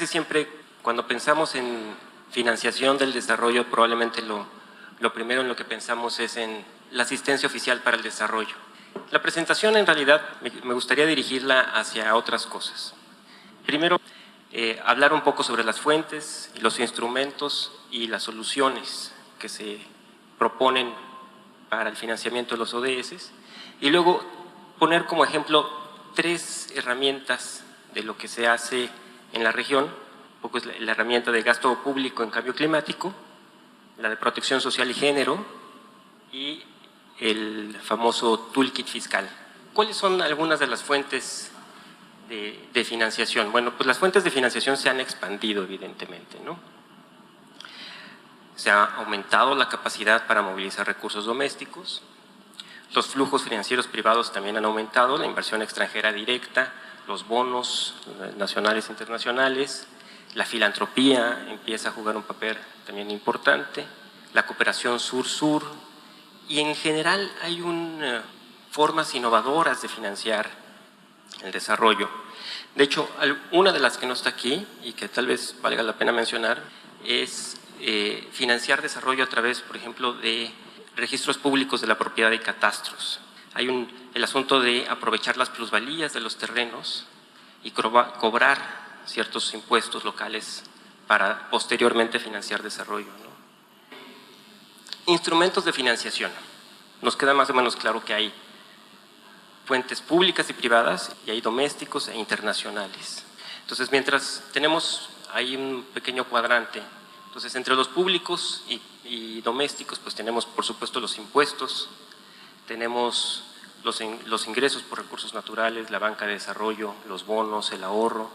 Casi siempre cuando pensamos en financiación del desarrollo, probablemente lo primero en lo que pensamos es en la asistencia oficial para el desarrollo. La presentación en realidad me gustaría dirigirla hacia otras cosas. Primero, hablar un poco sobre las fuentes, los instrumentos y las soluciones que se proponen para el financiamiento de los ODS, y luego poner como ejemplo 3 herramientas de lo que se hace en la región. Un poco es la herramienta de gasto público en cambio climático, la de protección social y género y el famoso toolkit fiscal. ¿Cuáles son algunas de las fuentes de financiación? Bueno, pues las fuentes de financiación se han expandido evidentemente, ¿no? Se ha aumentado la capacidad para movilizar recursos domésticos, los flujos financieros privados también han aumentado, la inversión extranjera directa, los bonos nacionales e internacionales, la filantropía empieza a jugar un papel también importante, la cooperación sur-sur y en general hay formas innovadoras de financiar el desarrollo. De hecho, una de las que no está aquí y que tal vez valga la pena mencionar es financiar desarrollo a través, por ejemplo, de registros públicos de la propiedad y catastros. Hay el asunto de aprovechar las plusvalías de los terrenos y cobrar ciertos impuestos locales para posteriormente financiar desarrollo, ¿no? Instrumentos de financiación. Nos queda más o menos claro que hay fuentes públicas y privadas y hay domésticos e internacionales. Entonces, mientras hay un pequeño cuadrante, entonces entre los públicos y domésticos pues tenemos por supuesto los impuestos, tenemos los ingresos por recursos naturales, la banca de desarrollo, los bonos, el ahorro.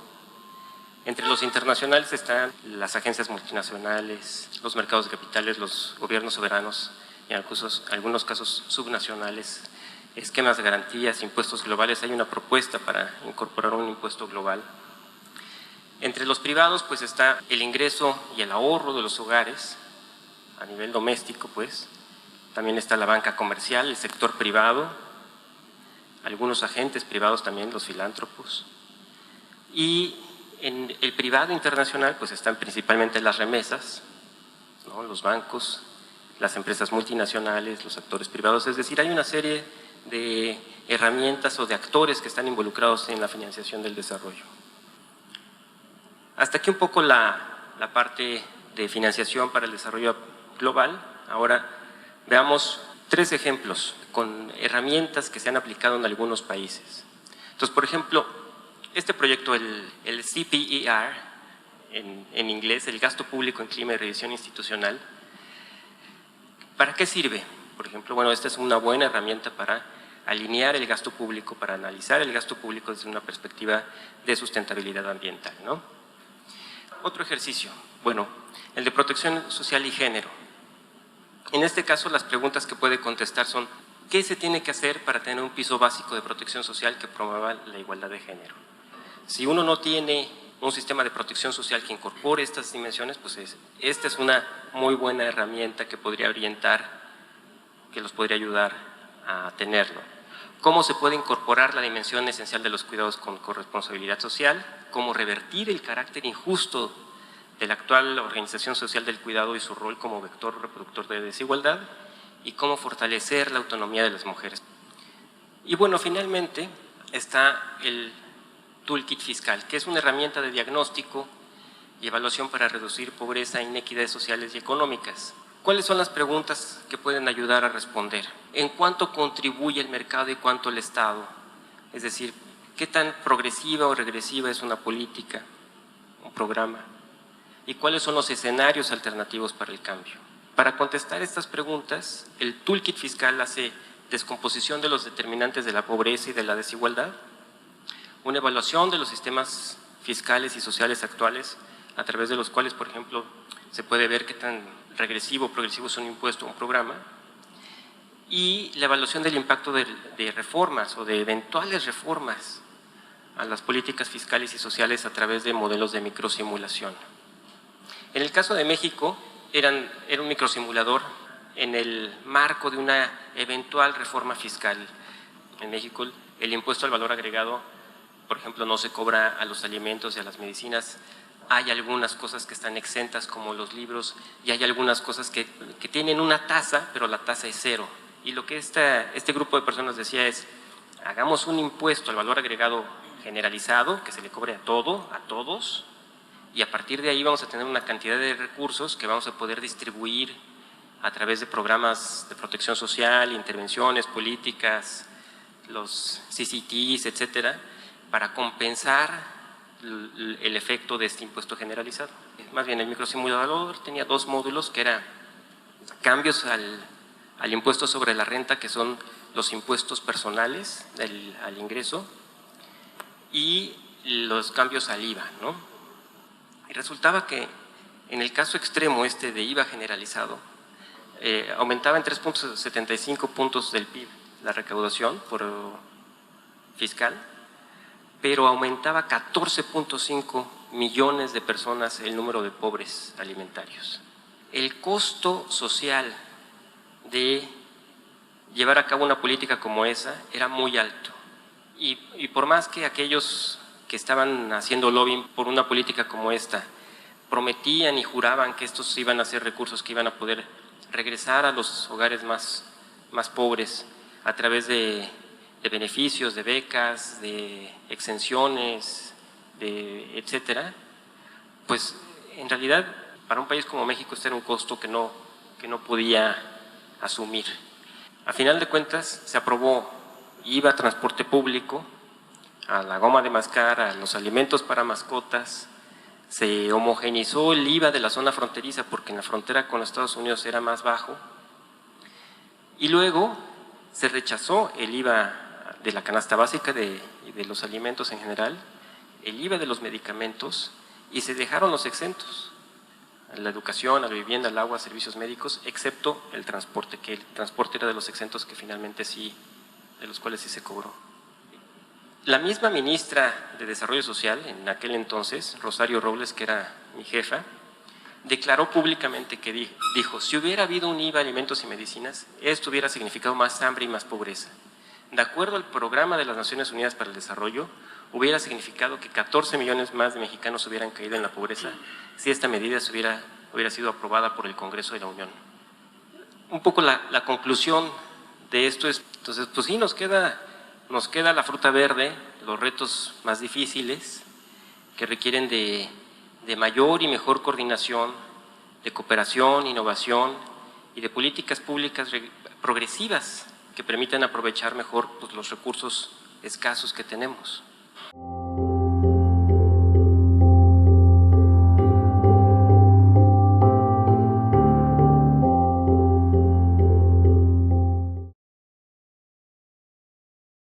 Entre los internacionales están las agencias multinacionales, los mercados de capitales, los gobiernos soberanos y en algunos casos subnacionales, esquemas de garantías, impuestos globales. Hay una propuesta para incorporar un impuesto global. Entre los privados pues está el ingreso y el ahorro de los hogares a nivel doméstico, pues. También está la banca comercial, el sector privado, algunos agentes privados también, los filántropos. Y en el privado internacional pues están principalmente las remesas, ¿no? Los bancos, las empresas multinacionales, los actores privados, es decir, hay una serie de herramientas o de actores que están involucrados en la financiación del desarrollo. Hasta aquí un poco la parte de financiación para el desarrollo global. Ahora veamos 3 ejemplos con herramientas que se han aplicado en algunos países. Entonces, por ejemplo, este proyecto, el CPER, en inglés, el gasto público en clima y revisión institucional, ¿para qué sirve? Por ejemplo, bueno, esta es una buena herramienta para alinear el gasto público, para analizar el gasto público desde una perspectiva de sustentabilidad ambiental, ¿no? Otro ejercicio, bueno, el de protección social y género. En este caso, las preguntas que puede contestar son: ¿qué se tiene que hacer para tener un piso básico de protección social que promueva la igualdad de género? Si uno no tiene un sistema de protección social que incorpore estas dimensiones, pues esta es una muy buena herramienta que podría orientar, que los podría ayudar a tenerlo. ¿Cómo se puede incorporar la dimensión esencial de los cuidados con corresponsabilidad social? ¿Cómo revertir el carácter injusto de la actual organización social del cuidado y su rol como vector reproductor de desigualdad? ¿Y cómo fortalecer la autonomía de las mujeres? Y bueno, finalmente está el toolkit fiscal, que es una herramienta de diagnóstico y evaluación para reducir pobreza, inequidades sociales y económicas. ¿Cuáles son las preguntas que pueden ayudar a responder? ¿En cuánto contribuye el mercado y cuánto el Estado? Es decir, ¿qué tan progresiva o regresiva es una política, un programa? ¿Y cuáles son los escenarios alternativos para el cambio? Para contestar estas preguntas, el toolkit fiscal hace descomposición de los determinantes de la pobreza y de la desigualdad, una evaluación de los sistemas fiscales y sociales actuales, a través de los cuales, por ejemplo, se puede ver qué tan regresivo o progresivo es un impuesto o un programa, y la evaluación del impacto de reformas o de eventuales reformas a las políticas fiscales y sociales a través de modelos de microsimulación. En el caso de México, era un microsimulador en el marco de una eventual reforma fiscal. En México, el impuesto al valor agregado, por ejemplo, no se cobra a los alimentos y a las medicinas hay algunas cosas que están exentas como los libros y hay algunas cosas que tienen una tasa, pero la tasa es cero. Y lo que este grupo de personas decía es, hagamos un impuesto al valor agregado generalizado que se le cobre a todos, y a partir de ahí vamos a tener una cantidad de recursos que vamos a poder distribuir a través de programas de protección social, intervenciones políticas, los CCTs, etcétera, para compensar el efecto de este impuesto generalizado. Más bien, el microsimulador tenía dos módulos que eran cambios al impuesto sobre la renta, que son los impuestos personales al ingreso, y los cambios al IVA, ¿no? Y resultaba que en el caso extremo de IVA generalizado, aumentaba en 3.75 puntos del PIB la recaudación por fiscal, pero aumentaba 14.5 millones de personas el número de pobres alimentarios. El costo social de llevar a cabo una política como esa era muy alto. Y por más que aquellos que estaban haciendo lobbying por una política como esta prometían y juraban que estos iban a ser recursos que iban a poder regresar a los hogares más pobres a través de beneficios, de becas, de exenciones, etcétera, pues en realidad para un país como México este era un costo que no podía asumir. A final de cuentas se aprobó IVA a transporte público, a la goma de mascar, a los alimentos para mascotas, se homogeneizó el IVA de la zona fronteriza porque en la frontera con los Estados Unidos era más bajo, y luego se rechazó el IVA de la canasta básica de los alimentos en general, el IVA de los medicamentos, y se dejaron los exentos, a la educación, a la vivienda, al agua, servicios médicos, excepto el transporte, que el transporte era de los exentos que finalmente sí, de los cuales sí se cobró. La misma ministra de Desarrollo Social en aquel entonces, Rosario Robles, que era mi jefa, declaró públicamente que dijo, si hubiera habido un IVA a alimentos y medicinas, esto hubiera significado más hambre y más pobreza. De acuerdo al Programa de las Naciones Unidas para el Desarrollo, hubiera significado que 14 millones más de mexicanos hubieran caído en la pobreza si esta medida hubiera sido aprobada por el Congreso de la Unión. Un poco la conclusión de esto es, entonces, pues sí, nos queda la fruta verde, los retos más difíciles que requieren de mayor y mejor coordinación, de cooperación, innovación y de políticas públicas progresivas que permitan aprovechar mejor pues, los recursos escasos que tenemos.